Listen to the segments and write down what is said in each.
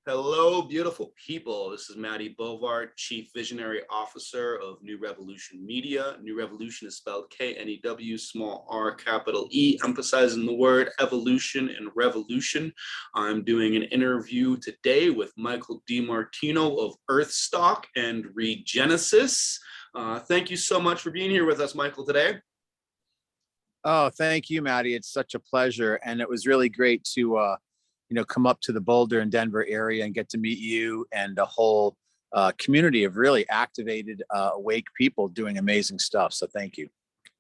Hello, beautiful people. This is Matt Boulevard, Chief Visionary Officer of New Revolution Media. New Revolution is spelled K-N-E-W, small r, capital E, emphasizing the word evolution and revolution. I'm doing an interview today with Michael DiMartino of Earthstock and Regenesis. Thank you so much for being here with us, Michael, today. Oh, thank you, Maddie. It's such a pleasure. And it was really great to come up to the Boulder and Denver area and get to meet you and a whole community of really activated, awake people doing amazing stuff. So thank you.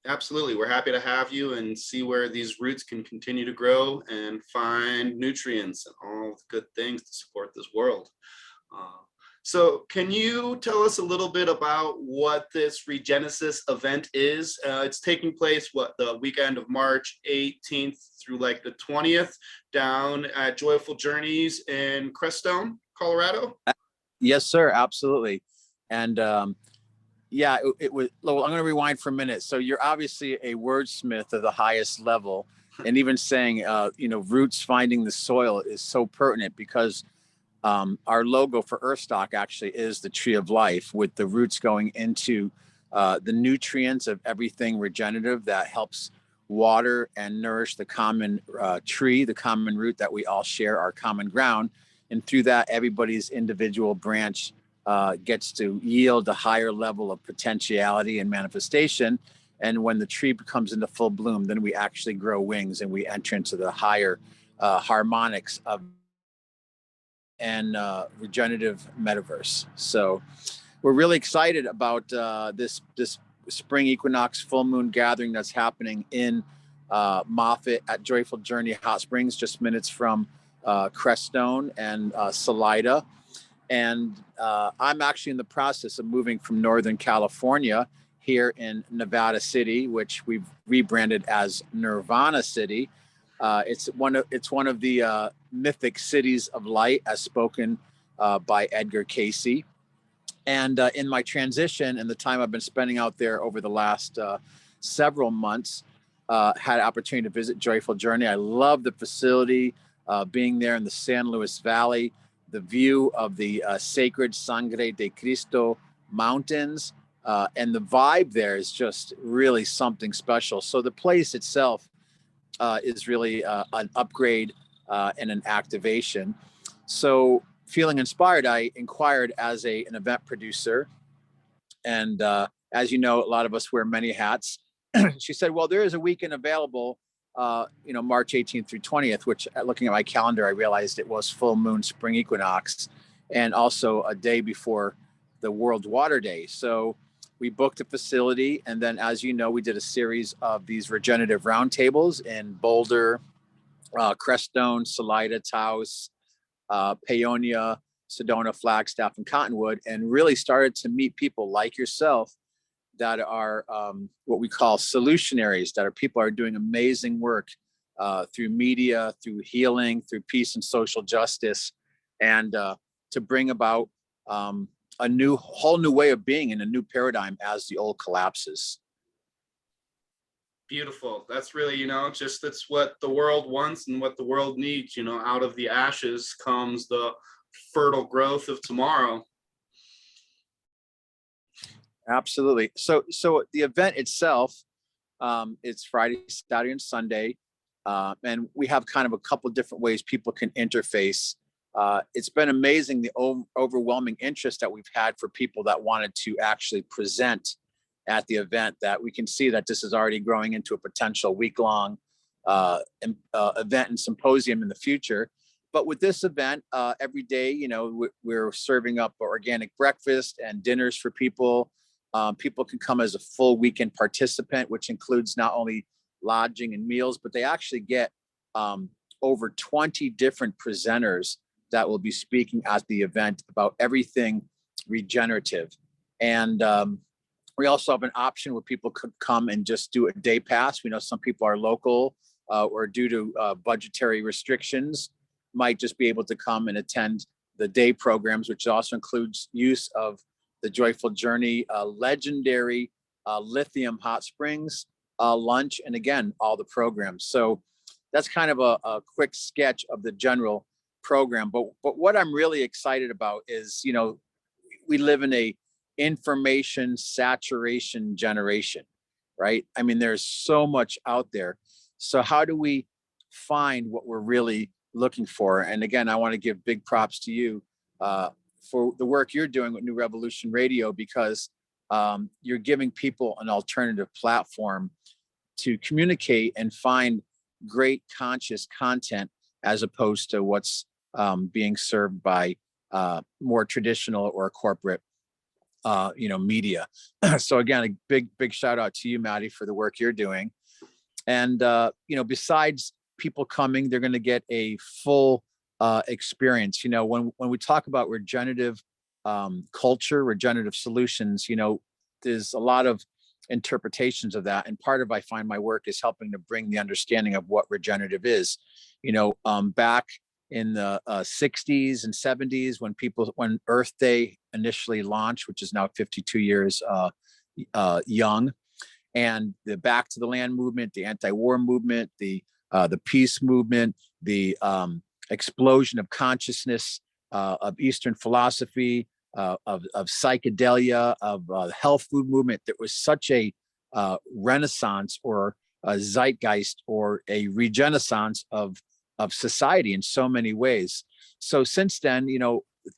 Absolutely. We're happy to have you and see where these roots can continue to grow and find nutrients and all the good things to support this world. So can you tell us a little bit about what this Regenesis event is? It's taking place, the weekend of March 18th through like the 20th down at Joyful Journeys in Crestone, Colorado? Yes, sir. Absolutely. And it was, well, I'm going to rewind for a minute. So you're obviously a wordsmith of the highest level. And even saying, roots finding the soil is so pertinent because our logo for Earthstock actually is the tree of life, with the roots going into the nutrients of everything regenerative that helps water and nourish the common tree, the common root that we all share, our common ground. And through that, everybody's individual branch gets to yield a higher level of potentiality and manifestation. And when the tree comes into full bloom, then we actually grow wings and we enter into the higher harmonics of and regenerative metaverse. So we're really excited about this spring equinox full moon gathering that's happening in Moffett at Joyful Journey Hot Springs, just minutes from Crestone and Salida. And I'm actually in the process of moving from Northern California here in Nevada City, which we've rebranded as Nirvana City. It's one of the mythic cities of light, as spoken by Edgar Cayce. And in my transition and the time I've been spending out there over the last several months, had an opportunity to visit Joyful Journey. I love the facility, being there in the San Luis Valley, the view of the sacred Sangre de Cristo mountains, and the vibe there is just really something special. So the place itself is really an upgrade and an activation. So feeling inspired, I inquired as an event producer. And as you know, a lot of us wear many hats. She said, well, there is a weekend available, March 18th through 20th, which looking at my calendar, I realized it was full moon spring equinox and also a day before the World Water Day. So we booked a facility, and then, as you know, we did a series of these regenerative roundtables in Boulder, Crestone, Salida, Taos, Paonia, Sedona, Flagstaff, and Cottonwood, and really started to meet people like yourself that are what we call solutionaries, that are people are doing amazing work through media, through healing, through peace and social justice, and to bring about a whole new way of being in a new paradigm as the old collapses. Beautiful. That's really, that's what the world wants and what the world needs. Out of the ashes comes the fertile growth of tomorrow. Absolutely. So the event itself, it's Friday, Saturday, and Sunday. And we have kind of a couple different ways people can interface. It's been amazing, the overwhelming interest that we've had for people that wanted to actually present at the event, that we can see that this is already growing into a potential week-long event and symposium in the future. But with this event, every day, we're serving up organic breakfast and dinners for people. People can come as a full weekend participant, which includes not only lodging and meals, but they actually get over 20 different presenters that will be speaking at the event about everything regenerative. And we also have an option where people could come and just do a day pass. We know some people are local or due to budgetary restrictions might just be able to come and attend the day programs, which also includes use of the Joyful Journey legendary lithium hot springs lunch, and again, all the programs. So that's kind of a quick sketch of the general program. But what I'm really excited about is, we live in a information saturation generation, right? I mean, there's so much out there. So how do we find what we're really looking for? And again, I want to give big props to you for the work you're doing with New Revolution Radio, because you're giving people an alternative platform to communicate and find great conscious content, as opposed to what's being served by more traditional or corporate media. So again, a big shout out to you, Maddie, for the work you're doing. And besides people coming, they're going to get a full experience. When we talk about regenerative culture, regenerative solutions, there's a lot of interpretations of that. And part of, I find my work is helping to bring the understanding of what regenerative is. Back in the 60s and 70s, when Earth Day initially launched, which is now 52 years young, and the Back to the Land movement, the anti-war movement, the peace movement, the explosion of consciousness, of Eastern philosophy, of psychedelia, of the health food movement. There was such a renaissance, or a zeitgeist, or a regenesis of society in so many ways. So since then,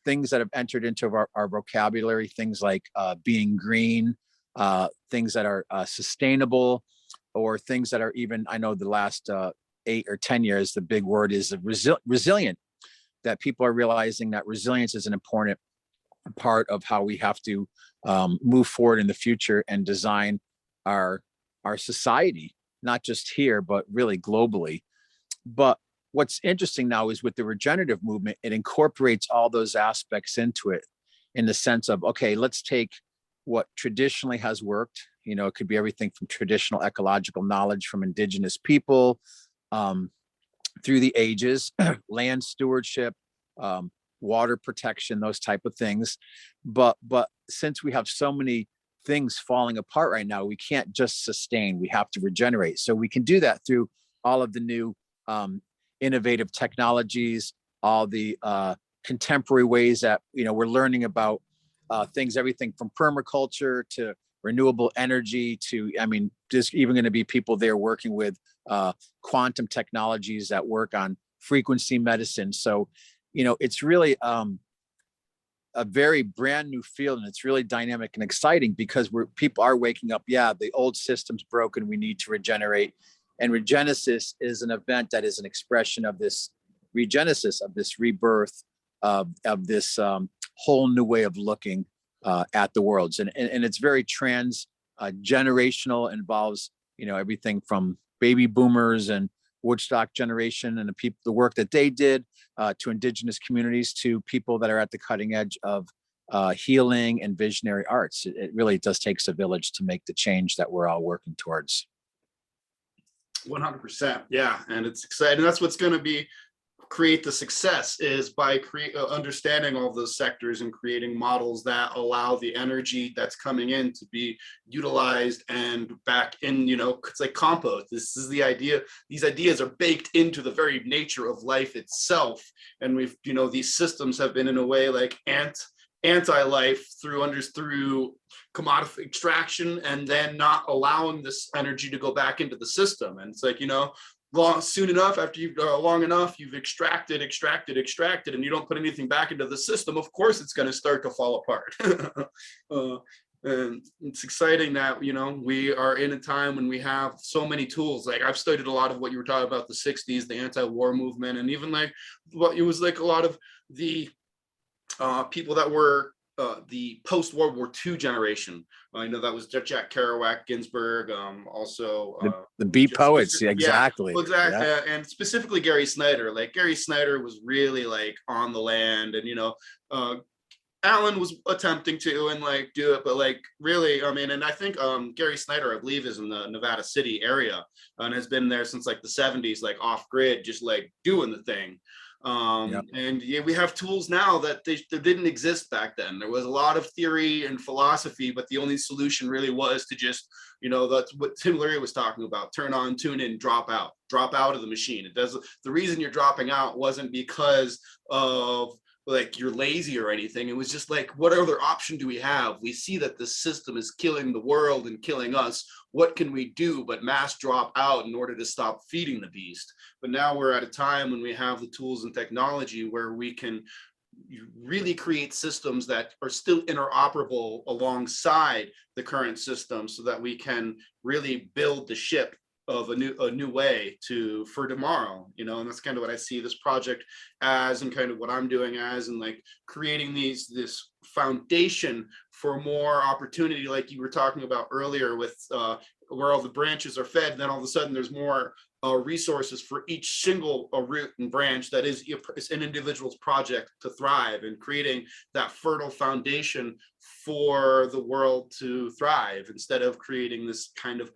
things that have entered into our vocabulary, things like being green, things that are sustainable, or things that are even, I know the last 8 or 10 years, the big word is resilient, that people are realizing that resilience is an important part of how we have to move forward in the future and design our society, not just here, but really globally. But what's interesting now is with the regenerative movement, it incorporates all those aspects into it, in the sense of, okay, let's take what traditionally has worked. It could be everything from traditional ecological knowledge from indigenous people through the ages, land stewardship, water protection, those type of things. But since we have so many things falling apart right now, we can't just sustain, we have to regenerate. So we can do that through all of the new innovative technologies, all the contemporary ways that we're learning about things, everything from permaculture to renewable energy to, there's even going to be people there working with quantum technologies that work on frequency medicine. So it's really a very brand new field, and it's really dynamic and exciting, because people are waking up. Yeah, the old system's broken, we need to regenerate. And Regenesis is an event that is an expression of this regenesis, of this rebirth, of this whole new way of looking at the worlds. And it's very generational, involves, everything from baby boomers and Woodstock generation and the work that they did, to indigenous communities, to people that are at the cutting edge of healing and visionary arts. It really does take a village to make the change that we're all working towards. 100%. Yeah. And it's exciting. That's what's going to create the success, is by understanding all of those sectors and creating models that allow the energy that's coming in to be utilized and back in, it's like compost. This is the idea. These ideas are baked into the very nature of life itself. And we've, these systems have been in a way like anti-life through commodity extraction, and then not allowing this energy to go back into the system. And it's like, soon enough, after you've long enough, you've extracted, and you don't put anything back into the system, of course it's going to start to fall apart. And it's exciting that, we are in a time when we have so many tools. Like, I've studied a lot of what you were talking about, the 60s, the anti-war movement, and even like what it was like a lot of the people that were the post-World War II generation. I know that was Jack Kerouac, Ginsberg, also the beat poets. Exactly. Yeah, exactly. Yeah. And specifically Gary Snyder. Like, Gary Snyder was really like on the land, and Alan was attempting to do it, but really, and I think Gary Snyder, I believe, is in the Nevada City area and has been there since the 70s, off grid, just doing the thing. And yeah, we have tools now that they didn't exist back then. There was a lot of theory and philosophy, but the only solution really was to just, that's what Tim Leary was talking about: turn on, tune in, drop out. drop out of the machine. It does. The reason you're dropping out wasn't because of like you're lazy or anything. It was just like, what other option do we have? We see that the system is killing the world and killing us. What can we do but mass drop out in order to stop feeding the beast? But now we're at a time when we have the tools and technology where we can really create systems that are still interoperable alongside the current system, so that we can really build the ship of a new way for tomorrow, and that's kind of what I see this project as, and kind of what I'm doing as, and like creating this foundation for more opportunity, like you were talking about earlier with where all the branches are fed, and then all of a sudden there's more resources for each single root and branch that is an individual's project to thrive, and creating that fertile foundation for the world to thrive, instead of creating this kind of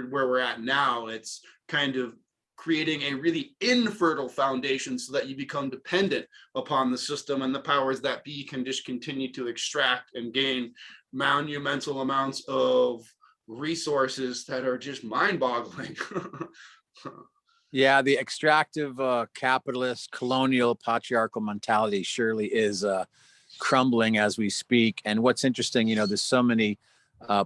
where we're at now. It's kind of creating a really infertile foundation so that you become dependent upon the system, and the powers that be can just continue to extract and gain monumental amounts of resources that are just mind-boggling. Yeah, the extractive capitalist colonial patriarchal mentality surely is crumbling as we speak. And what's interesting, there's so many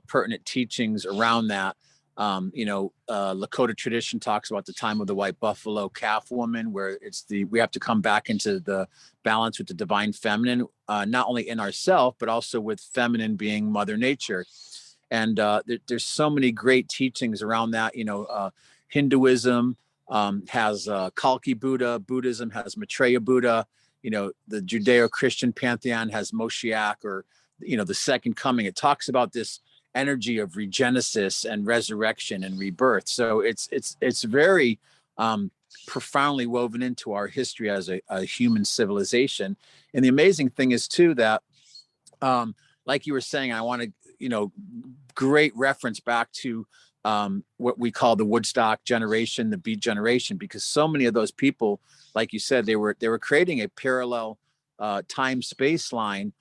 pertinent teachings around that. Lakota tradition talks about the time of the white buffalo calf woman, where we have to come back into the balance with the divine feminine, not only in ourselves, but also with feminine being Mother Nature. And there's so many great teachings around that. Hinduism has Kalki Buddha, Buddhism has Maitreya Buddha, the Judeo-Christian pantheon has Moshiach, or, the second coming. It talks about this energy of regenesis and resurrection and rebirth. So it's very profoundly woven into our history as a human civilization. And the amazing thing is too that, like you were saying, I want to, great reference back to what we call the Woodstock generation, the Beat generation, because so many of those people, like you said, they were creating a parallel time space line,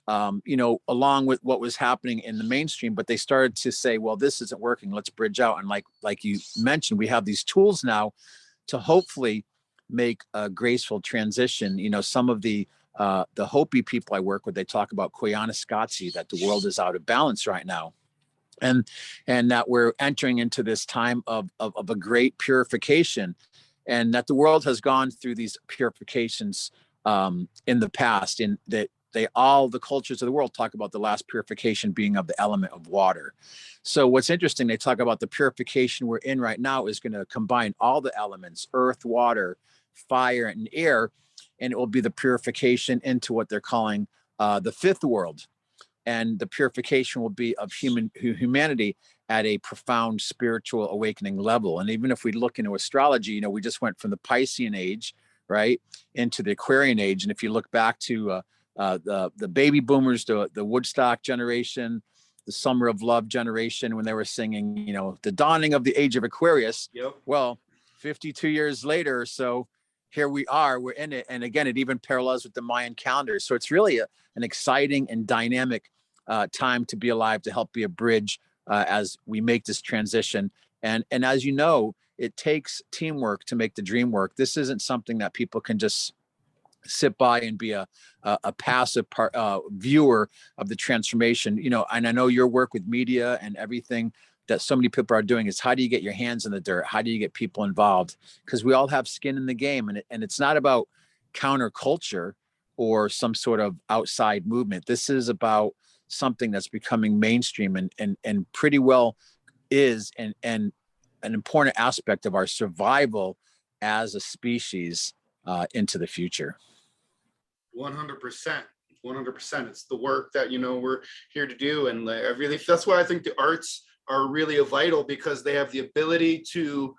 along with what was happening in the mainstream. But they started to say, well, this isn't working. Let's bridge out. And like you mentioned, we have these tools now to hopefully make a graceful transition. Some of the Hopi people I work with, they talk about Koyaanisqatsi, that the world is out of balance right now. And that we're entering into this time of a great purification, and that the world has gone through these purifications in the past, in that all the cultures of the world talk about the last purification being of the element of water. So what's interesting, they talk about the purification we're in right now is going to combine all the elements, earth, water, fire, and air, and it will be the purification into what they're calling the fifth world. And the purification will be of humanity at a profound spiritual awakening level. And even if we look into astrology, we just went from the Piscean age, right, into the Aquarian age. And if you look back to the baby boomers, the Woodstock generation, the Summer of Love generation, when they were singing, the dawning of the age of Aquarius. Yep. Well, 52 years later or so, here we are, we're in it. And again, it even parallels with the Mayan calendar. So it's really an exciting and dynamic time to be alive, to help be a bridge as we make this transition. And as you know, it takes teamwork to make the dream work. This isn't something that people can just sit by and be a passive viewer of the transformation. And I know your work with media and everything that so many people are doing is, how do you get your hands in the dirt? How do you get people involved? Because we all have skin in the game, and it's not about counterculture or some sort of outside movement. This is about something that's becoming mainstream and pretty well is and an important aspect of our survival as a species into the future. 100%. It's the work that we're here to do, and I really, that's why I think the arts are really vital, because they have the ability to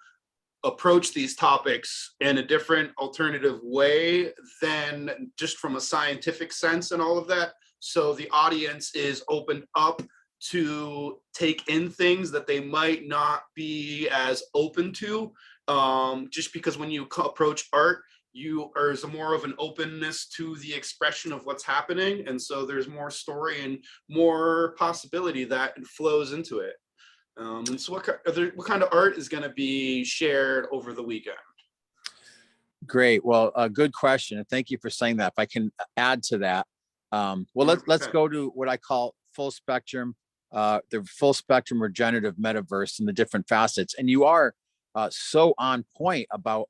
approach these topics in a different alternative way than just from a scientific sense and all of that. So the audience is opened up to take in things that they might not be as open to, just because when you approach art, there's more of an openness to the expression of what's happening. And so there's more story and more possibility that flows into it. And so what kind of art is going to be shared over the weekend? Great. Well, good question. And thank you for saying that. If I can add to that. Let's go to what I call full spectrum, the full spectrum regenerative metaverse and the different facets. And you are so on point about,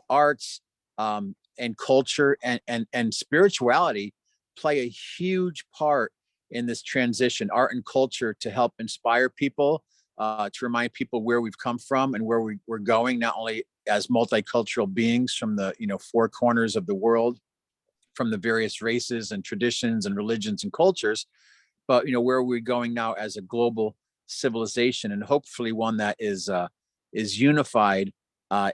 arts and culture and spirituality play a huge part in this transition, art and culture, to help inspire people, to remind people where we've come from and where we're going, not only as multicultural beings from the, four corners of the world, from the various races and traditions and religions and cultures, but, where are we going now as a global civilization, and hopefully one that is unified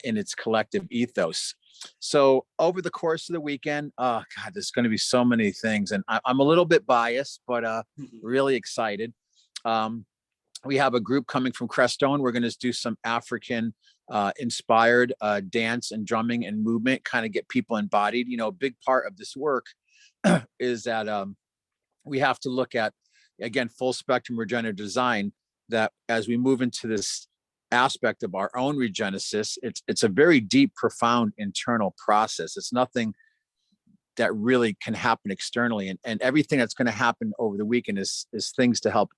in its collective ethos. So over the course of the weekend, God, there's going to be so many things, and I'm a little bit biased, but really excited. We have a group coming from Crestone. We're going to do some African inspired dance and drumming and movement, kind of get people embodied. A big part of this work is that we have to look at, again, full spectrum regenerative design, that as we move into this aspect of our own regenesis, it's a very deep, profound internal process. It's nothing that really can happen externally, and everything that's going to happen over the weekend is things to help.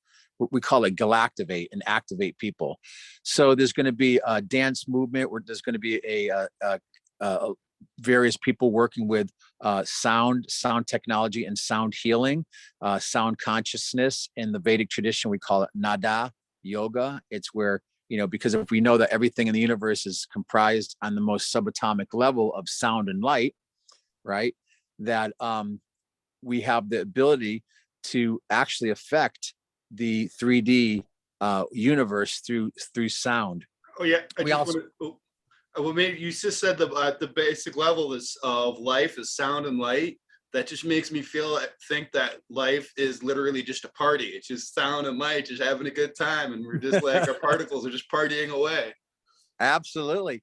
We call it galactivate and activate people. So there's going to be a dance movement where there's going to be a various people working with sound technology and sound healing, sound consciousness. In the Vedic tradition, we call it nada yoga. It's where, because if we know that everything in the universe is comprised on the most subatomic level of sound and light, right? That we have the ability to actually affect the 3D universe through sound. Oh yeah, maybe you just said the basic level of life is sound and light. That just makes me think that life is literally just a party. It's just sound and light, just having a good time, and we're just like our particles are just partying away. Absolutely,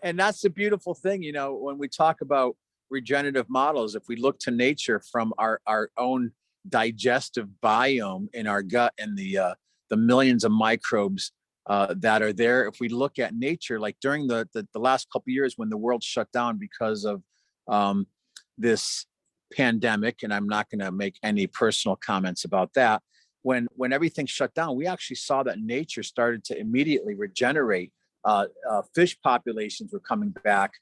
and that's the beautiful thing. When we talk about regenerative models, if we look to nature from our own digestive biome in our gut and the millions of microbes that are there, if we look at nature, like during the last couple of years when the world shut down because of this pandemic, and I'm not going to make any personal comments about that, when everything shut down, we actually saw that nature started to immediately regenerate. Fish populations were coming back,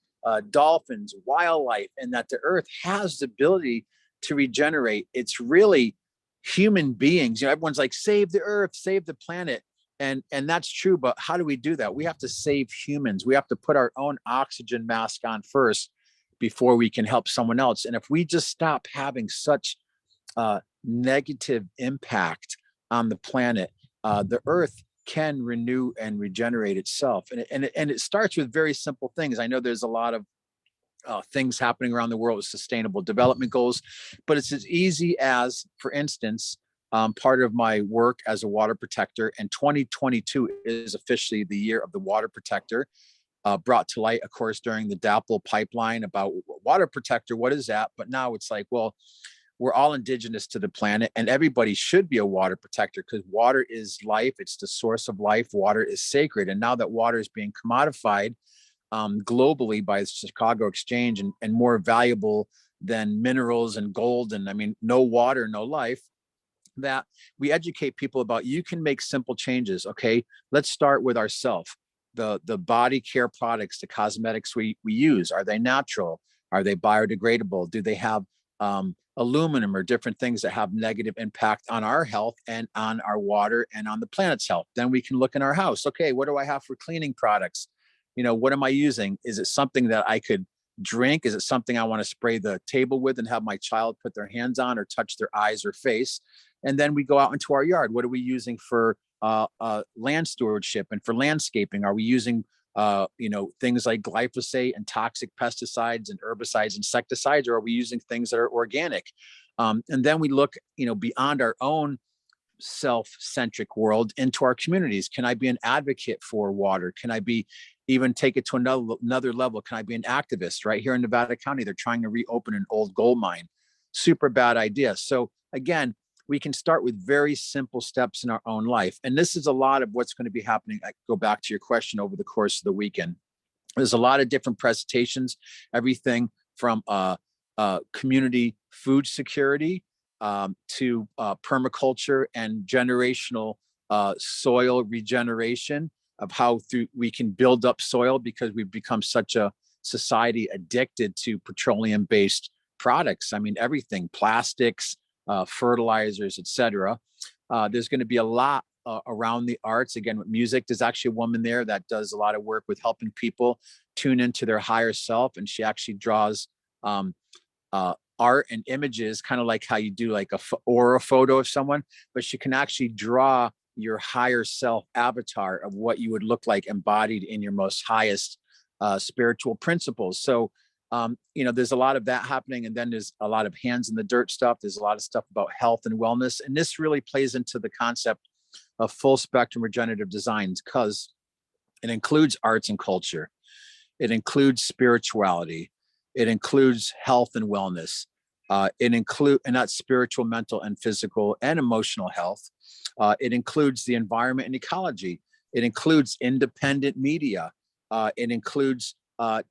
dolphins, wildlife, and that the earth has the ability to regenerate. It's really human beings. Everyone's like, save the earth, save the planet. And that's true. But how do we do that? We have to save humans. We have to put our own oxygen mask on first before we can help someone else. And if we just stop having such negative impact on the planet, the earth can renew and regenerate itself. And it starts with very simple things. I know there's a lot of things happening around the world with sustainable development goals, but it's as easy as, for instance, part of my work as a water protector, and 2022 is officially the year of the water protector, brought to light, of course, during the DAPL pipeline about water protector. What is that? But now it's like, well, we're all indigenous to the planet, and everybody should be a water protector because water is life. It's the source of life. Water is sacred. And now that water is being commodified globally by the Chicago Exchange and more valuable than minerals and gold, and I mean, no water, no life, that we educate people about, you can make simple changes. Okay, let's start with ourselves. The body care products, the cosmetics we use, are they natural? Are they biodegradable? Do they have aluminum or different things that have negative impact on our health and on our water and on the planet's health? Then we can look in our house. Okay, what do I have for cleaning products? What am I using? Is it something that I could drink? Is it something I want to spray the table with and have my child put their hands on or touch their eyes or face? And then we go out into our yard. What are we using for land stewardship and for landscaping? Are we using things like glyphosate and toxic pesticides and herbicides, insecticides, or are we using things that are organic? And then we look, beyond our own self-centric world into our communities. Can I be an advocate for water? Can I be even take it to another level? Can I be an activist? Right here in Nevada County, they're trying to reopen an old gold mine. Super bad idea. So again, we can start with very simple steps in our own life. And this is a lot of what's going to be happening. I go back to your question over the course of the weekend. There's a lot of different presentations, everything from community food security to permaculture and generational soil regeneration, of how we can build up soil, because we've become such a society addicted to petroleum-based products. I mean, everything, plastics, fertilizers, etc. There's going to be a lot around the arts. Again, with music, there's actually a woman there that does a lot of work with helping people tune into their higher self, and she actually draws art and images, kind of like how you do like a photo of someone, but she can actually draw your higher self avatar of what you would look like embodied in your most highest spiritual principles. So there's a lot of that happening. And then there's a lot of hands in the dirt stuff. There's a lot of stuff about health and wellness. And this really plays into the concept of full spectrum regenerative designs, because it includes arts and culture. It includes spirituality. It includes health and wellness. And that's spiritual, mental, and physical and emotional health. It includes the environment and ecology. It includes independent media. It includes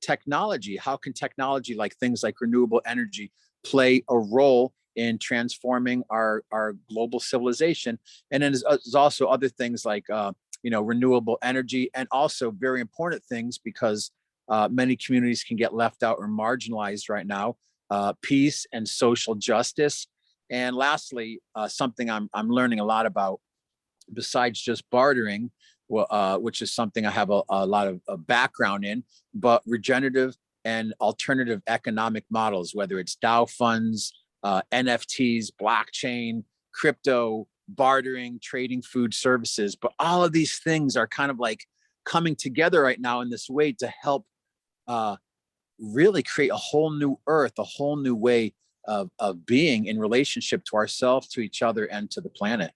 technology. How can technology, like things like renewable energy, play a role in transforming our global civilization? And then there's also other things like renewable energy, and also very important things, because many communities can get left out or marginalized right now, peace and social justice. And lastly, something I'm learning a lot about, besides just bartering, which is something I have a lot of background in, but regenerative and alternative economic models, whether it's DAO funds, NFTs, blockchain, crypto, bartering, trading food services. But all of these things are kind of like coming together right now in this way to help really create a whole new earth, a whole new way of being in relationship to ourselves, to each other, and to the planet.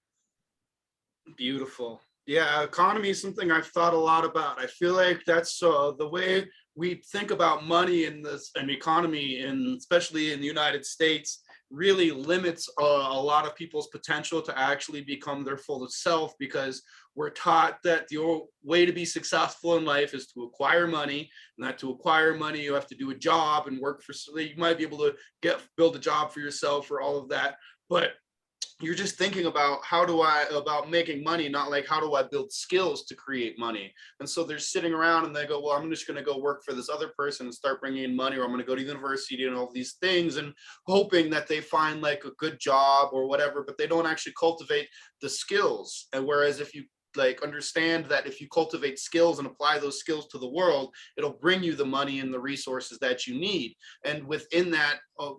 Beautiful. Yeah, economy is something I've thought a lot about. I feel like that's the way we think about money in this and economy, and especially in the United States, really limits a lot of people's potential to actually become their full self, because we're taught that the way to be successful in life is to acquire money, and that to acquire money you have to do a job and work for. You might be able to build a job for yourself or all of that, but you're just thinking about about making money, not like how do I build skills to create money. And so they're sitting around and they go, well, I'm just going to go work for this other person and start bringing in money, or I'm going to go to university and all these things, and hoping that they find like a good job or whatever, but they don't actually cultivate the skills. And whereas if you understand that if you cultivate skills and apply those skills to the world, it'll bring you the money and the resources that you need. And within that,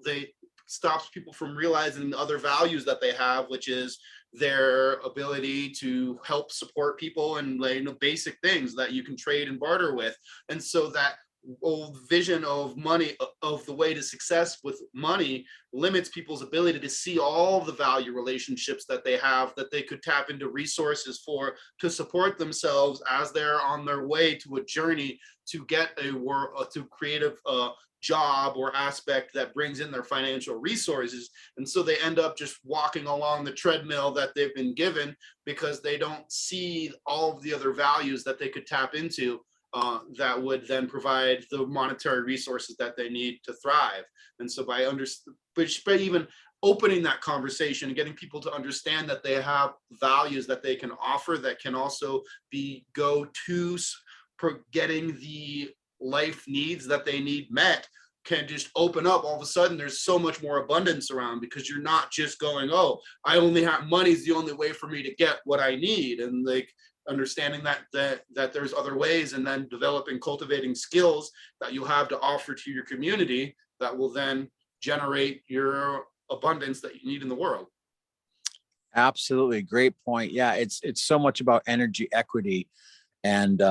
they stops people from realizing the other values that they have, which is their ability to help support people and basic things that you can trade and barter with. And so that old vision of money, of the way to success with money, limits people's ability to see all the value relationships that they have, that they could tap into resources to support themselves as they're on their way to a journey to get to create a job or aspect that brings in their financial resources. And so they end up just walking along the treadmill that they've been given, because they don't see all of the other values that they could tap into that would then provide the monetary resources that they need to thrive. And so by even opening that conversation and getting people to understand that they have values that they can offer, that can also be go-tos for getting the life needs that they need met, can just open up. All of a sudden there's so much more abundance around, because you're not just going, oh, I only have money is the only way for me to get what I need. And like understanding that there's other ways, and then developing, cultivating skills that you'll have to offer to your community that will then generate your abundance that you need in the world. Absolutely. Great point. Yeah. It's so much about energy equity. And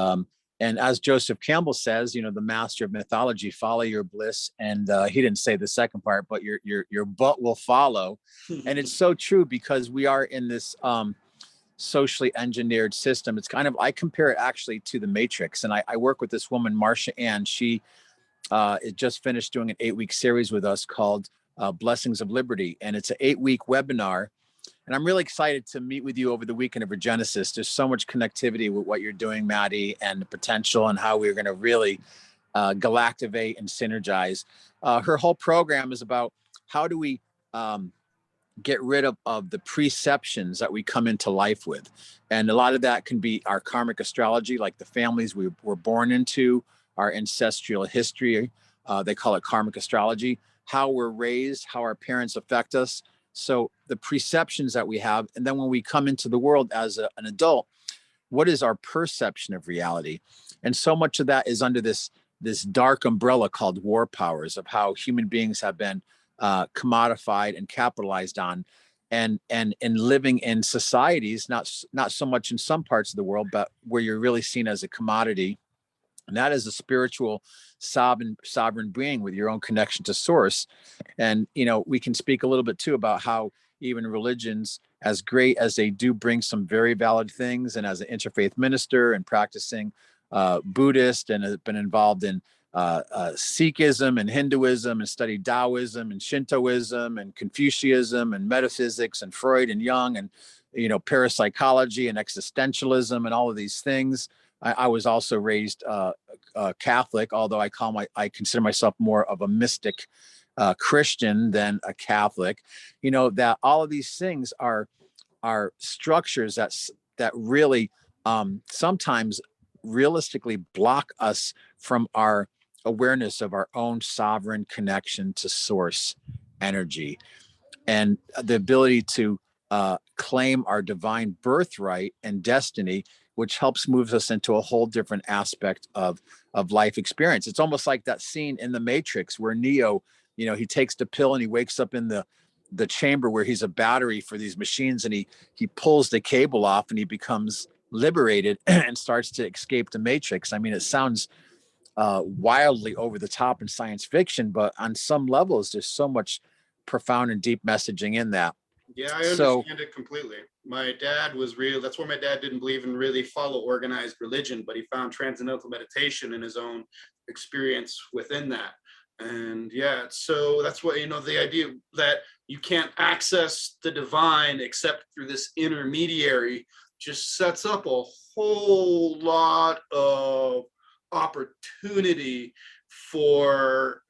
as Joseph Campbell says, the master of mythology, follow your bliss. And he didn't say the second part, but your butt will follow. And it's so true, because we are in this socially engineered system. It's kind of, I compare it actually to the Matrix. And I work with this woman, Marsha Ann. She just finished doing an 8-week series with us called Blessings of Liberty. And it's an 8-week webinar. And I'm really excited to meet with you over the weekend of Regenesis. There's so much connectivity with what you're doing, Maddie, and the potential and how we're going to really galactivate and synergize. Her whole program is about how do we get rid of the preceptions that we come into life with. And a lot of that can be our karmic astrology, like the families we were born into, our ancestral history. They call it karmic astrology, how we're raised, how our parents affect us. So the preceptions that we have. And then when we come into the world as an adult, what is our perception of reality? And so much of that is under this dark umbrella called war powers, of how human beings have been commodified and capitalized on, and living in societies, not so much in some parts of the world, but where you're really seen as a commodity. And that is a spiritual sovereign being with your own connection to source. And, we can speak a little bit too about how even religions, as great as they do bring some very valid things, and as an interfaith minister and practicing Buddhist, and has been involved in Sikhism and Hinduism, and studied Taoism and Shintoism and Confucianism and metaphysics and Freud and Jung and, parapsychology and existentialism and all of these things. I was also raised Catholic, although I consider myself more of a mystic Christian than a Catholic. That all of these things are structures that really sometimes realistically block us from our awareness of our own sovereign connection to source energy, and the ability to claim our divine birthright and destiny, which helps move us into a whole different aspect of life experience. It's almost like that scene in The Matrix where Neo, he takes the pill and he wakes up in the chamber where he's a battery for these machines, and he pulls the cable off and he becomes liberated and starts to escape the Matrix. I mean, it sounds wildly over the top in science fiction, but on some levels, there's so much profound and deep messaging in that. Yeah, I understand it completely. My dad was that's why my dad didn't believe in really follow organized religion, but he found transcendental meditation in his own experience within that. And yeah, so that's what, the idea that you can't access the divine except through this intermediary just sets up a whole lot of opportunity for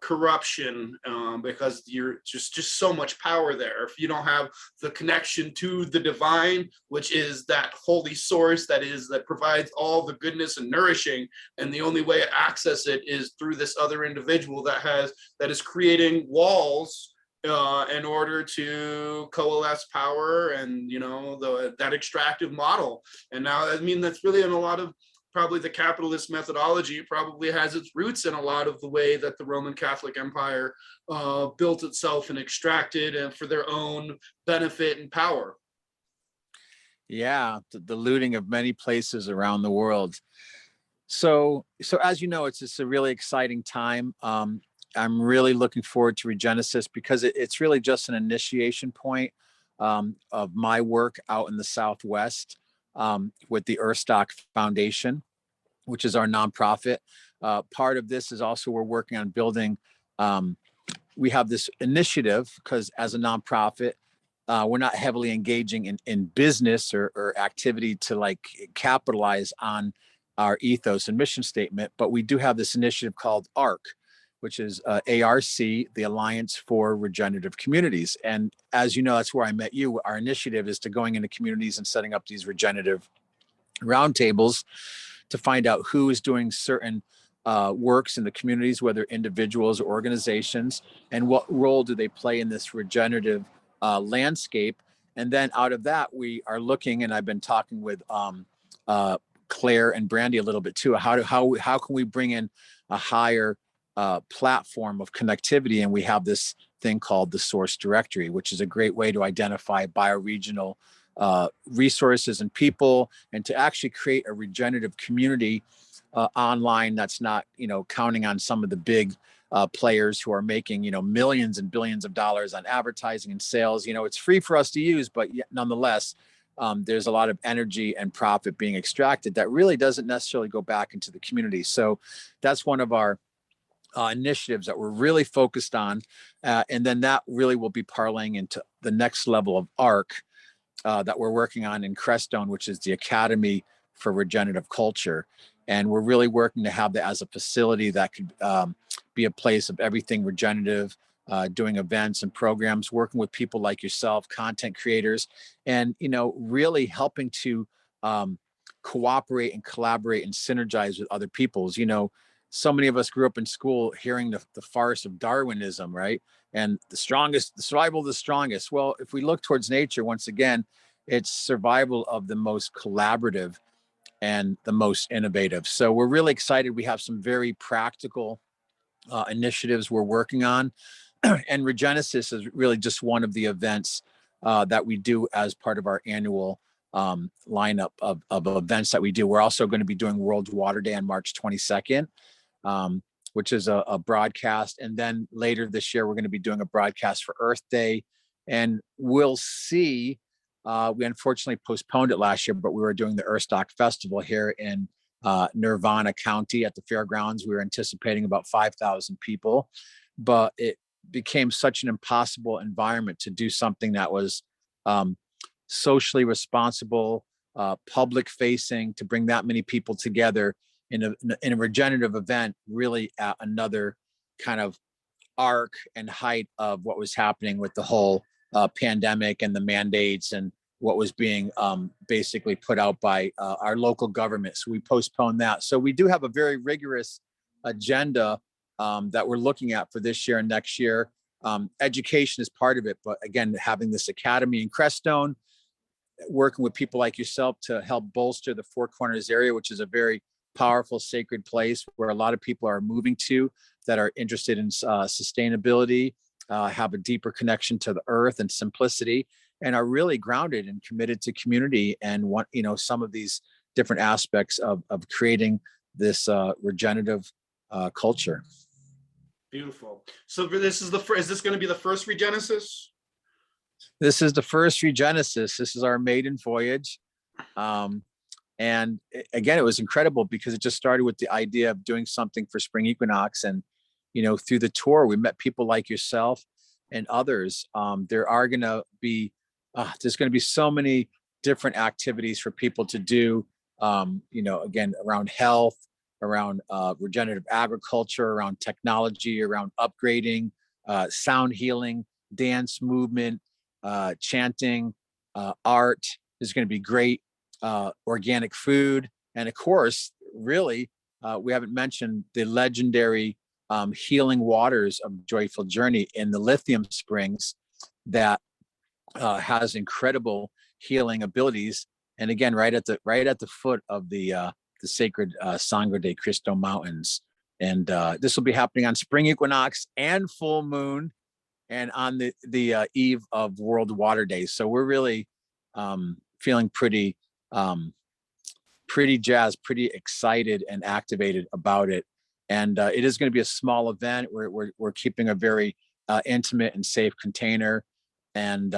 corruption, because you're just so much power there. If you don't have the connection to the divine, which is that holy source that provides all the goodness and nourishing, and the only way to access it is through this other individual that is creating walls in order to coalesce power, and that extractive model. And now, I mean, that's really in a lot of probably the capitalist methodology probably has its roots in a lot of the way that the Roman Catholic Empire built itself and extracted and for their own benefit and power. Yeah, the looting of many places around the world. So as you know, it's a really exciting time. I'm really looking forward to Regenesis because it's really just an initiation point of my work out in the Southwest. With the Earthstock Foundation, which is our nonprofit. Part of this is also we're working on building. We have this initiative because as a nonprofit, we're not heavily engaging in business or activity to capitalize on our ethos and mission statement, but we do have this initiative called ARC, which is ARC, the Alliance for Regenerative Communities. And as you know, that's where I met you. Our initiative is to going into communities and setting up these regenerative roundtables to find out who is doing certain works in the communities, whether individuals or organizations, and what role do they play in this regenerative landscape. And then out of that, we are looking, and I've been talking with Claire and Brandy a little bit too, how can we bring in a higher platform of connectivity. And we have this thing called the Source Directory, which is a great way to identify bioregional resources and people, and to actually create a regenerative community online that's not, counting on some of the big players who are making, millions and billions of dollars on advertising and sales. It's free for us to use, but yet nonetheless, there's a lot of energy and profit being extracted that really doesn't necessarily go back into the community. So that's one of our initiatives that we're really focused on. And then that really will be parlaying into the next level of ARC that we're working on in Crestone, which is the Academy for Regenerative Culture. And we're really working to have that as a facility that could be a place of everything regenerative, doing events and programs, working with people like yourself, content creators, and, really helping to cooperate and collaborate and synergize with other peoples. So many of us grew up in school hearing the farce of Darwinism, right? And the survival of the strongest. Well, if we look towards nature, once again, it's survival of the most collaborative and the most innovative. So we're really excited. We have some very practical initiatives we're working on. And Regenesis is really just one of the events that we do as part of our annual lineup of events that we do. We're also going to be doing World Water Day on March 22nd, which is a broadcast. And then later this year, we're going to be doing a broadcast for Earth Day. And we'll see, we unfortunately postponed it last year, but we were doing the Earthstock Festival here in Nirvana County at the fairgrounds. We were anticipating about 5,000 people, but it became such an impossible environment to do something that was socially responsible, public facing, to bring that many people together in a regenerative event, really at another kind of arc and height of what was happening with the whole pandemic and the mandates and what was being basically put out by our local government. So we postponed that. So we do have a very rigorous agenda that we're looking at for this year and next year. Education is part of it, but again, having this academy in Crestone, working with people like yourself to help bolster the Four Corners area, which is a very powerful, sacred place where a lot of people are moving to that are interested in sustainability, have a deeper connection to the earth and simplicity, and are really grounded and committed to community and want, some of these different aspects of creating this regenerative culture. Beautiful. So this is is this going to be the first Regenesis? This is the first Regenesis. This is our maiden voyage. And again, it was incredible because it just started with the idea of doing something for spring equinox. And, through the tour, we met people like yourself and others. There are going to be, there's going to be so many different activities for people to do, again, around health, around regenerative agriculture, around technology, around upgrading, sound healing, dance, movement, chanting, art. Is going to be great. Organic food, and of course, really, we haven't mentioned the legendary healing waters of Joyful Journey in the Lithium Springs that has incredible healing abilities. And again, right at the foot of the sacred Sangre de Cristo Mountains. And this will be happening on spring equinox and full moon, and on the eve of World Water Day. So we're really feeling pretty jazzed, pretty excited and activated about it. And it is going to be a small event. We're keeping a very intimate and safe container. And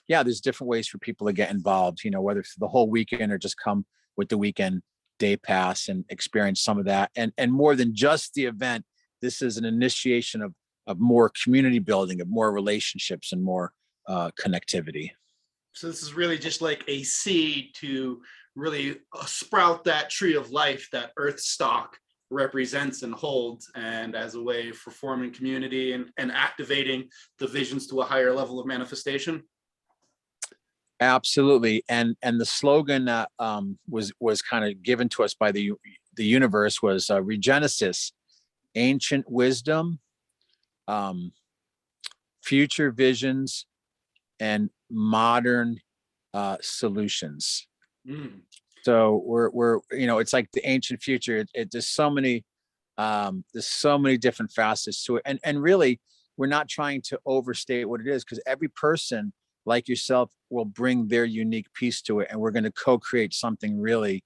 there's different ways for people to get involved, whether it's the whole weekend or just come with the weekend day pass and experience some of that. And more than just the event, this is an initiation of more community building, of more relationships and more connectivity. So this is really just like a seed to really sprout that tree of life that Earthstock represents and holds, and as a way for forming community and activating the visions to a higher level of manifestation. Absolutely. And the slogan that was kind of given to us by the universe was Regenesis, ancient wisdom, future visions, and modern solutions. So we're it's like the ancient future. There's so many different facets to it, and really we're not trying to overstate what it is, because every person like yourself will bring their unique piece to it, and we're going to co-create something really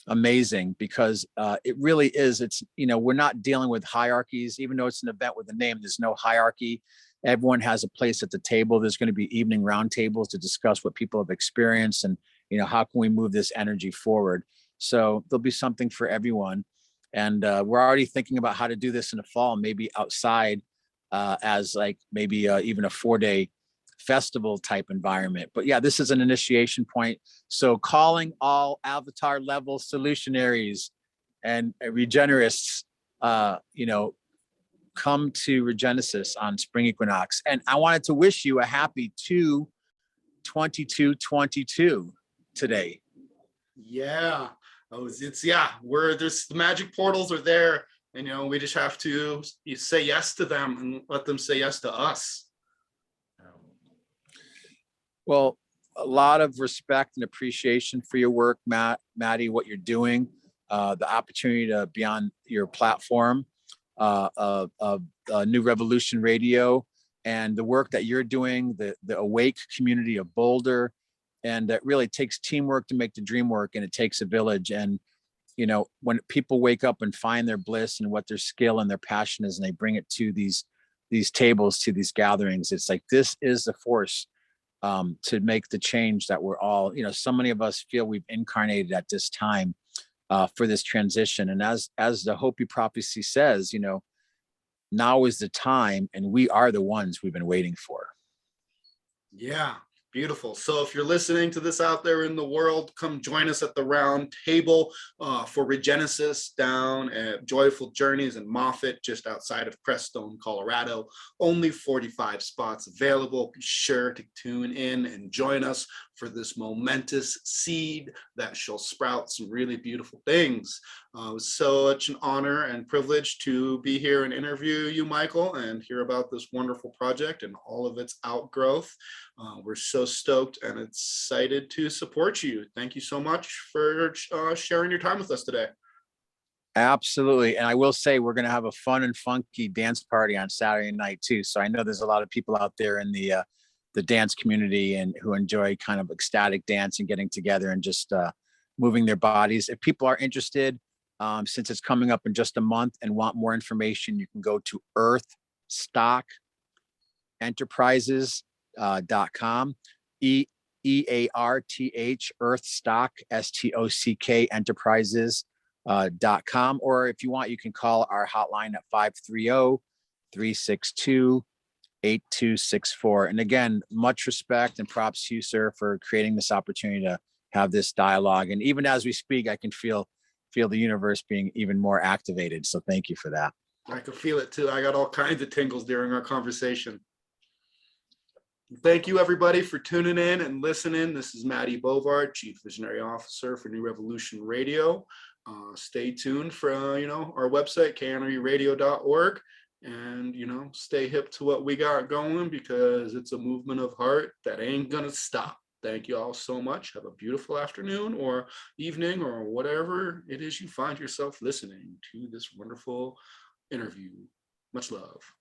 amazing, because it really is. It's we're not dealing with hierarchies, even though it's an event with a name. There's no hierarchy. Everyone has a place at the table. There's going to be evening roundtables to discuss what people have experienced and how can we move this energy forward. So there'll be something for everyone. And we're already thinking about how to do this in the fall, maybe outside as like maybe even a 4-day festival type environment. But yeah, this is an initiation point. So calling all avatar level solutionaries and regenerists, come to Regenesis on spring equinox. And I wanted to wish you a happy 2/22/22 today. Yeah. Where there's the magic portals are there, and we just have to say yes to them and let them say yes to us. Well, a lot of respect and appreciation for your work, Maddie, what you're doing, the opportunity to be on your platform of KnewRevolution Radio, and the work that you're doing, the awake community of Boulder. And that really takes teamwork to make the dream work, and it takes a village. And, when people wake up and find their bliss and what their skill and their passion is, and they bring it to these tables, to these gatherings, it's like, this is the force to make the change that we're all, so many of us feel we've incarnated at this time for this transition. And as the Hopi prophecy says, now is the time, and we are the ones we've been waiting for. Yeah, beautiful. So if you're listening to this out there in the world, come join us at the round table for Regenesis down at Joyful Journeys in Moffett, just outside of Crestone, Colorado. Only 45 spots available. Be sure to tune in and join us for this momentous seed that shall sprout some really beautiful things. It was such an honor and privilege to be here and interview you, Michael, and hear about this wonderful project and all of its outgrowth. We're so stoked and excited to support you. Thank you so much for sharing your time with us today. Absolutely. And I will say, we're going to have a fun and funky dance party on Saturday night too. So I know there's a lot of people out there in the dance community and who enjoy kind of ecstatic dance and getting together and just moving their bodies. If people are interested, since it's coming up in just a month and want more information, you can go to earthstockenterprises.com, EARTH, Earthstock, STOCK, enterprises.com. Or if you want, you can call our hotline at 530-362-8264. And again, much respect and props to you, sir, for creating this opportunity to have this dialogue. And even as we speak, I can feel the universe being even more activated. So thank you for that. I could feel it too. I got all kinds of tingles during our conversation. Thank you, everybody, for tuning in and listening. This is Matt Boulevard, Chief Visionary Officer for KnewRevolution Radio. Stay tuned for our website, knwradio.org, and stay hip to what we got going, because it's a movement of heart that ain't gonna stop. Thank you all so much. Have a beautiful afternoon or evening or whatever it is you find yourself listening to this wonderful interview. Much love.